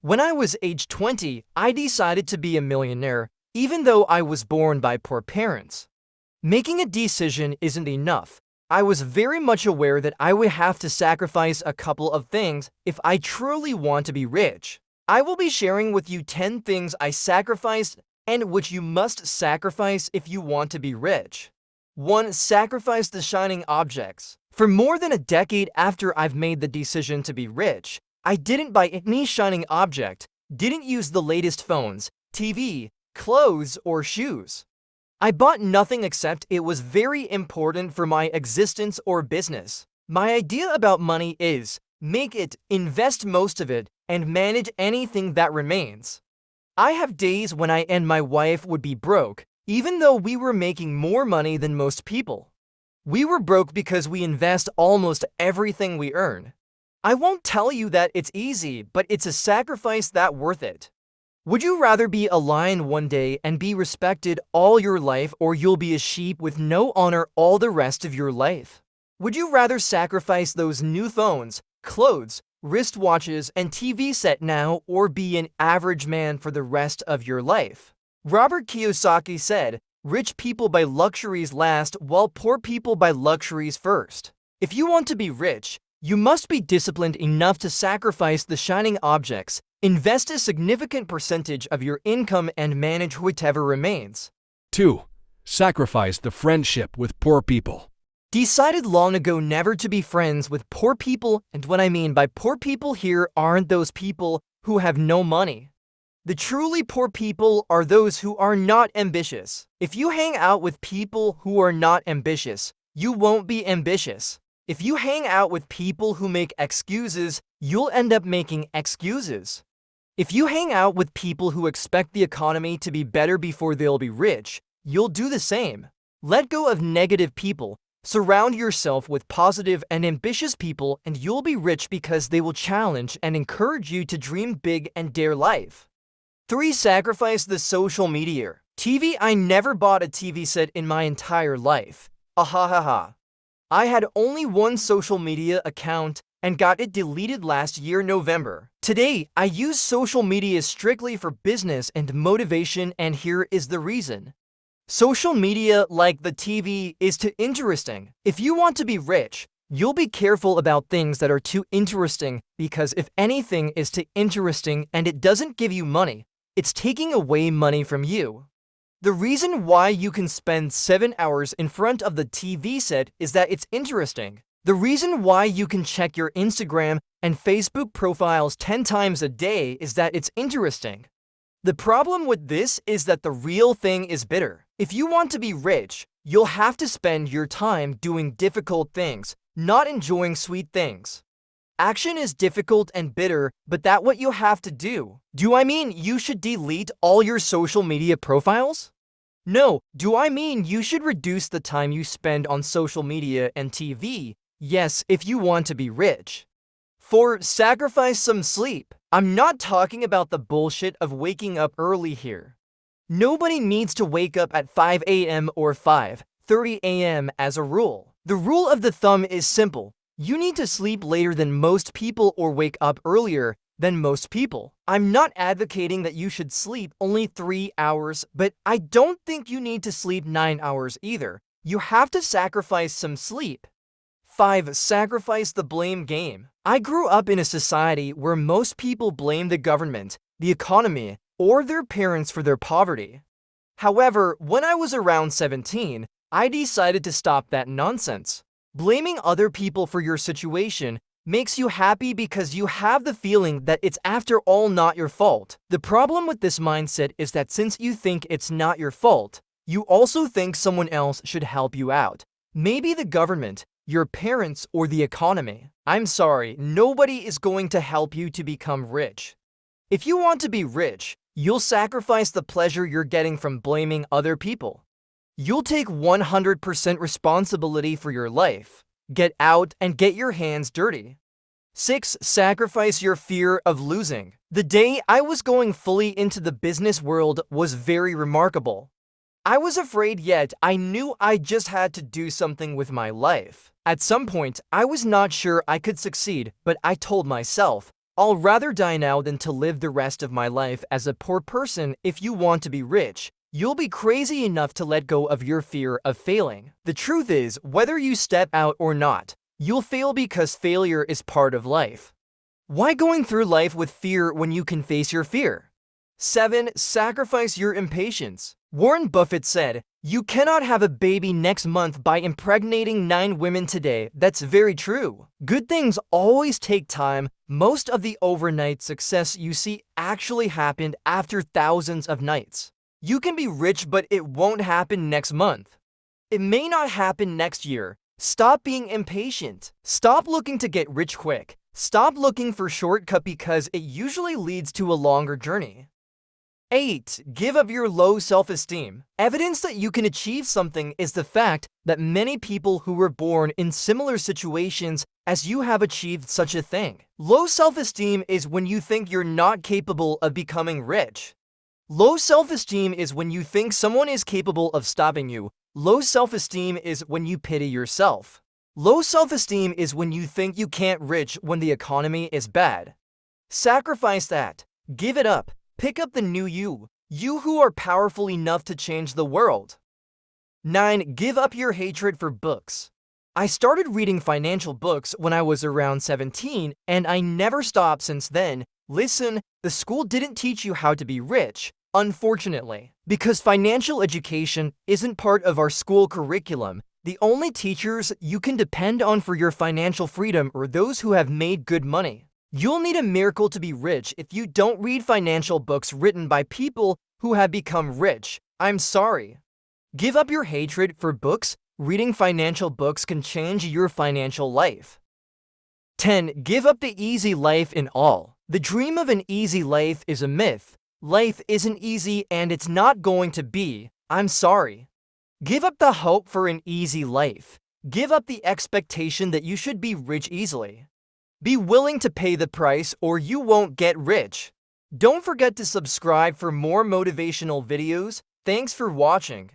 When I was age 20, I decided to be a millionaire, even though I was born by poor parents. Making a decision isn't enough. I was very much aware that I would have to sacrifice a couple of things if I truly want to be rich. I will be sharing with you 10 things I sacrificed and which you must sacrifice if you want to be rich. 1. Sacrifice the shining objects. For more than a decade after I've made the decision to be rich, I didn't buy any shining object, didn't use the latest phones, TV, clothes, or shoes. I bought nothing except it was very important for my existence or business. My idea about money is, make it, invest most of it, and manage anything that remains. I have days when I and my wife would be broke, even though we were making more money than most people. We were broke because we invest almost everything we earn. I won't tell you that it's easy, but it's a sacrifice that's worth it. Would you rather be a lion one day and be respected all your life, or you'll be a sheep with no honor all the rest of your life? Would you rather sacrifice those new phones, clothes, wristwatches, and TV set now, or be an average man for the rest of your life? Robert Kiyosaki said, "Rich people buy luxuries last, while poor people buy luxuries first." If you want to be rich, you must be disciplined enough to sacrifice the shining objects, invest a significant percentage of your income, and manage whatever remains. 2. Sacrifice the friendship with poor people. Decided long ago never to be friends with poor people, and what I mean by poor people here aren't those people who have no money. The truly poor people are those who are not ambitious. If you hang out with people who are not ambitious, you won't be ambitious. If you hang out with people who make excuses, you'll end up making excuses. If you hang out with people who expect the economy to be better before they'll be rich, you'll do the same. Let go of negative people. Surround yourself with positive and ambitious people, and you'll be rich because they will challenge and encourage you to dream big and dare life. 3. Sacrifice the social media. TV. I never bought a TV set in my entire life. Ahahaha. I had only one social media account and got it deleted last year November. Today, I use social media strictly for business and motivation, and here is the reason. Social media, like the TV, is too interesting. If you want to be rich, you'll be careful about things that are too interesting, because if anything is too interesting and it doesn't give you money, it's taking away money from you. The reason why you can spend 7 hours in front of the TV set is that it's interesting. The reason why you can check your Instagram and Facebook profiles 10 times a day is that it's interesting. The problem with this is that the real thing is bitter. If you want to be rich, you'll have to spend your time doing difficult things, not enjoying sweet things. Action is difficult and bitter, but that's what you have to do. Do I mean you should delete all your social media profiles? No. Do I mean you should reduce the time you spend on social media and TV? Yes, if you want to be rich. 4. Sacrifice some sleep. I'm not talking about the bullshit of waking up early here. Nobody needs to wake up at 5 a.m. or 5:30 a.m. as a rule. The rule of the thumb is simple. You need to sleep later than most people or wake up earlier than most people. I'm not advocating that you should sleep only 3 hours, but I don't think you need to sleep 9 hours either. You have to sacrifice some sleep. 5. Sacrifice the blame game. I grew up in a society where most people blame the government, the economy, or their parents for their poverty. However, when I was around 17, I decided to stop that nonsense. Blaming other people for your situation makes you happy because you have the feeling that it's after all not your fault. The problem with this mindset is that since you think it's not your fault, you also think someone else should help you out. Maybe the government, your parents, or the economy. I'm sorry, nobody is going to help you to become rich. If you want to be rich, you'll sacrifice the pleasure you're getting from blaming other people. You'll take 100% responsibility for your life. Get out and get your hands dirty. 6. Sacrifice your fear of losing. The day I was going fully into the business world was very remarkable. I was afraid, yet I knew I just had to do something with my life. At some point, I was not sure I could succeed, but I told myself, I'll rather die now than to live the rest of my life as a poor person. If you want to be rich, you'll be crazy enough to let go of your fear of failing. The truth is, whether you step out or not, you'll fail because failure is part of life. Why going through life with fear when you can face your fear? 7. Sacrifice your impatience. Warren Buffett said, "You cannot have a baby next month by impregnating 9 women today." That's very true. Good things always take time. Most of the overnight success you see actually happened after thousands of nights. You can be rich, but it won't happen next month. It may not happen next year. Stop being impatient. Stop looking to get rich quick. Stop looking for shortcut because it usually leads to a longer journey. 8. Give up your low self-esteem. Evidence that you can achieve something is the fact that many people who were born in similar situations as you have achieved such a thing. Low self-esteem is when you think you're not capable of becoming rich. Low self-esteem is when you think someone is capable of stopping you. Low self-esteem is when you pity yourself. Low self-esteem is when you think you can't rich when the economy is bad. Sacrifice that. Give it up. Pick up the new you. You who are powerful enough to change the world. 9. Give up your hatred for books. I started reading financial books when I was around 17, and I never stopped since then. Listen, the school didn't teach you how to be rich, unfortunately. Because financial education isn't part of our school curriculum, the only teachers you can depend on for your financial freedom are those who have made good money. You'll need a miracle to be rich if you don't read financial books written by people who have become rich. I'm sorry. Give up your hatred for books. Reading financial books can change your financial life. 10. Give up the easy life in all. The dream of an easy life is a myth. Life isn't easy and it's not going to be. I'm sorry. Give up the hope for an easy life. Give up the expectation that you should be rich easily. Be willing to pay the price or you won't get rich. Don't forget to subscribe for more motivational videos. Thanks for watching.